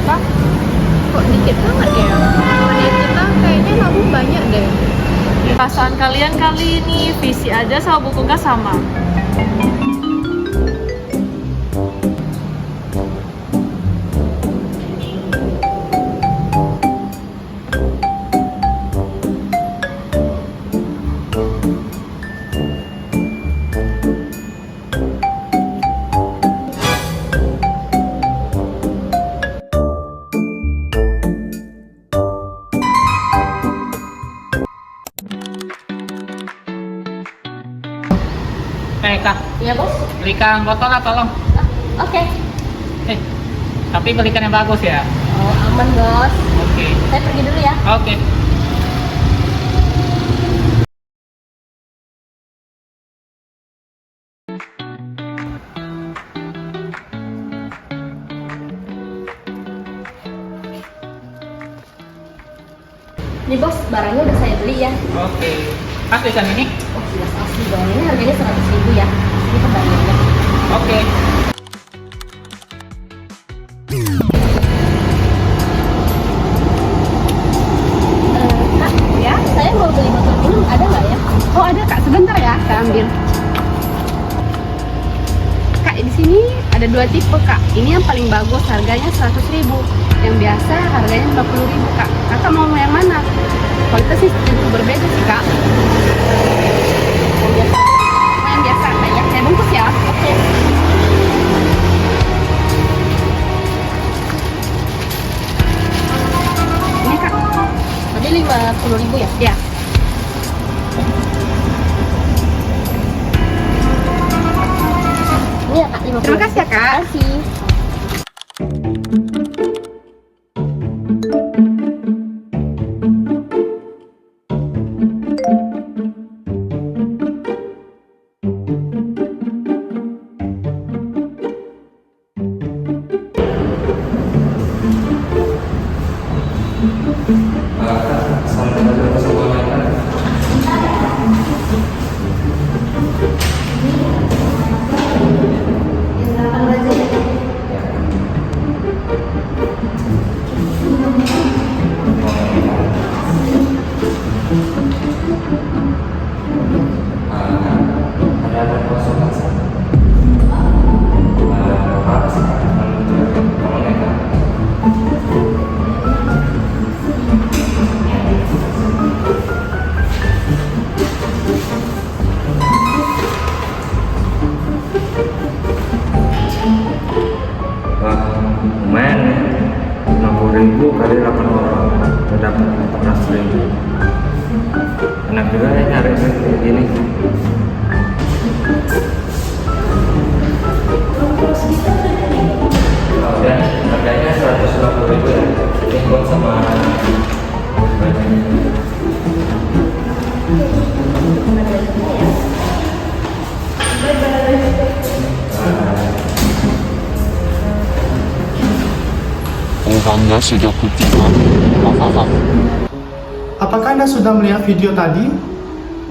berapa? Kok dikit banget ya? Menit kita kayaknya nabung banyak deh. Perasaan kalian kali ini visi aja sama buku gak sama. Kak, Iya bos? belikan botol lah tolong. Oke. Tapi belikan yang bagus ya. Oh aman bos. Oke. Saya pergi dulu ya. Oke. Nih bos, barangnya udah saya beli ya. Oke. Pas tulisan ini? Oh jelas asli dong. Ini harganya 100.000 ya. Ini kembaliannya. Oke. Kak, ya? Saya mau beli botol minum, ada nggak ya? Oh ada kak, sebentar ya, saya ambil. Kak, di sini ada dua tipe kak. Ini yang paling bagus, harganya 100.000. Yang biasa harganya 50.000 kak. Kakak mau yang mana? Kualitas sih tentu berbeda sih kak. Yang biasa kak ya. Saya bungkus ya. Oke. Ini kak. Tadi 50.000 ya? Ya. Ini ya kak, 50.000. Terima kasih ya kak. Terima kasih. Lumayan ya, 60.000 kali 8 orang udah dapat 14.000. Enak juga ya nyari kayak gini. Dan harganya 150.000 ya, ikut sama Orangnya sudah kutipan. Apakah Anda sudah melihat video tadi?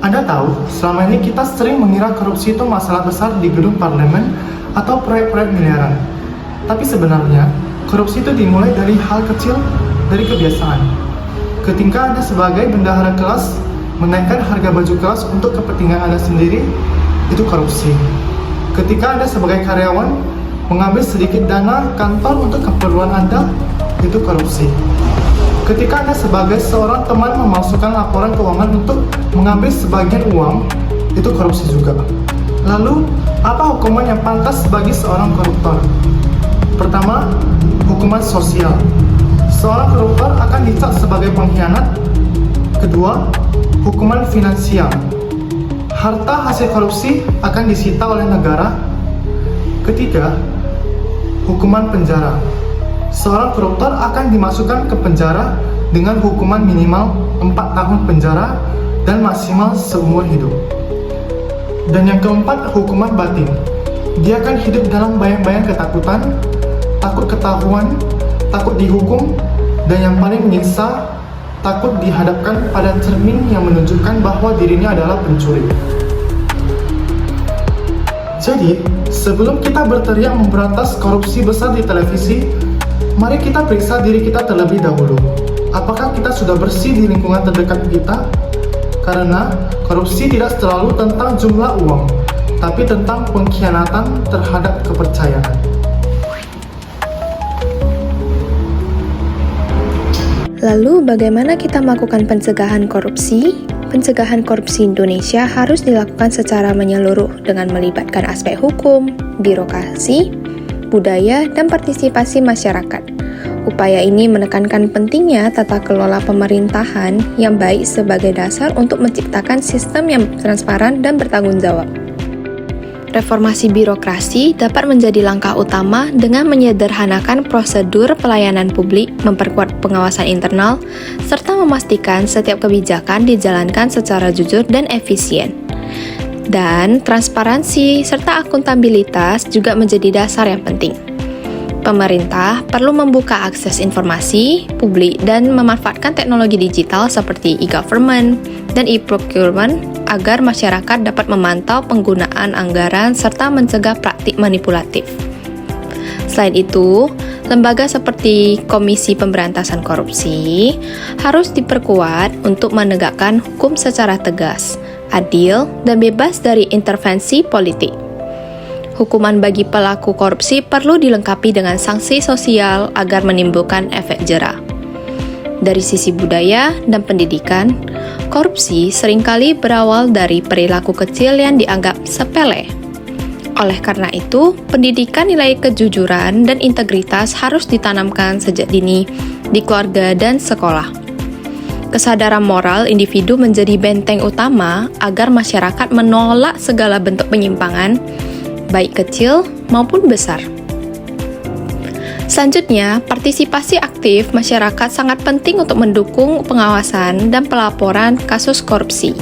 Anda tahu, selama ini kita sering mengira korupsi itu masalah besar di gedung parlemen atau proyek-proyek miliaran. Tapi sebenarnya, korupsi itu dimulai dari hal kecil, dari kebiasaan. Ketika Anda sebagai bendahara kelas menaikkan harga baju kelas untuk kepentingan Anda sendiri, itu korupsi. Ketika Anda sebagai karyawan mengambil sedikit dana kantor untuk keperluan Anda, itu korupsi. Ketika Anda sebagai seorang teman memasukkan laporan keuangan untuk mengambil sebagian uang, itu korupsi juga. Lalu, apa hukuman yang pantas bagi seorang koruptor? Pertama, hukuman sosial. Seorang koruptor akan dicap sebagai pengkhianat. Kedua, hukuman finansial. Harta hasil korupsi akan disita oleh negara. Ketiga, hukuman penjara. Seorang koruptor akan dimasukkan ke penjara dengan hukuman minimal 4 tahun penjara dan maksimal seumur hidup. Dan yang keempat, hukuman batin. Dia akan hidup dalam bayang-bayang ketakutan, takut ketahuan, takut dihukum, dan yang paling menyiksa, takut dihadapkan pada cermin yang menunjukkan bahwa dirinya adalah pencuri. Jadi, sebelum kita berteriak memberantas korupsi besar di televisi, Mari kita periksa diri kita terlebih dahulu. Apakah kita sudah bersih di lingkungan terdekat kita? Karena korupsi tidak selalu tentang jumlah uang, tapi tentang pengkhianatan terhadap kepercayaan. Lalu bagaimana kita melakukan pencegahan korupsi? Pencegahan korupsi Indonesia harus dilakukan secara menyeluruh dengan melibatkan aspek hukum, birokrasi, budaya, dan partisipasi masyarakat. Upaya ini menekankan pentingnya tata kelola pemerintahan yang baik sebagai dasar untuk menciptakan sistem yang transparan dan bertanggung jawab. Reformasi birokrasi dapat menjadi langkah utama dengan menyederhanakan prosedur pelayanan publik, memperkuat pengawasan internal, serta memastikan setiap kebijakan dijalankan secara jujur dan efisien. Dan transparansi serta akuntabilitas juga menjadi dasar yang penting. Pemerintah perlu membuka akses informasi publik dan memanfaatkan teknologi digital seperti e-government dan e-procurement agar masyarakat dapat memantau penggunaan anggaran serta mencegah praktik manipulatif. Selain itu, lembaga seperti Komisi Pemberantasan Korupsi harus diperkuat untuk menegakkan hukum secara tegas, adil, dan bebas dari intervensi politik. Hukuman bagi pelaku korupsi perlu dilengkapi dengan sanksi sosial agar menimbulkan efek jera. Dari sisi budaya dan pendidikan, korupsi seringkali berawal dari perilaku kecil yang dianggap sepele. Oleh karena itu, pendidikan nilai kejujuran dan integritas harus ditanamkan sejak dini di keluarga dan sekolah. Kesadaran moral individu menjadi benteng utama agar masyarakat menolak segala bentuk penyimpangan, baik kecil maupun besar. Selanjutnya, partisipasi aktif masyarakat sangat penting untuk mendukung pengawasan dan pelaporan kasus korupsi.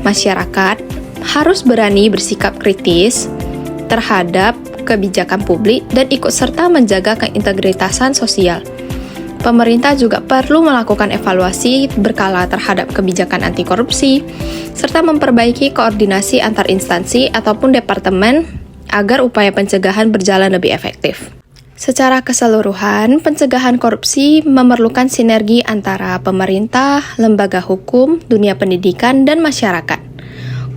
Masyarakat harus berani bersikap kritis terhadap kebijakan publik dan ikut serta menjaga keintegritasan sosial. Pemerintah juga perlu melakukan evaluasi berkala terhadap kebijakan anti korupsi, serta memperbaiki koordinasi antar instansi ataupun departemen agar upaya pencegahan berjalan lebih efektif. Secara keseluruhan, pencegahan korupsi memerlukan sinergi antara pemerintah, lembaga hukum, dunia pendidikan, dan masyarakat.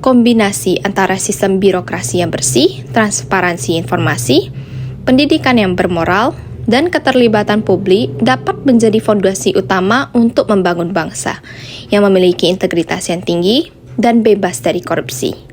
Kombinasi antara sistem birokrasi yang bersih, transparansi informasi, pendidikan yang bermoral, dan keterlibatan publik dapat menjadi fondasi utama untuk membangun bangsa yang memiliki integritas yang tinggi dan bebas dari korupsi.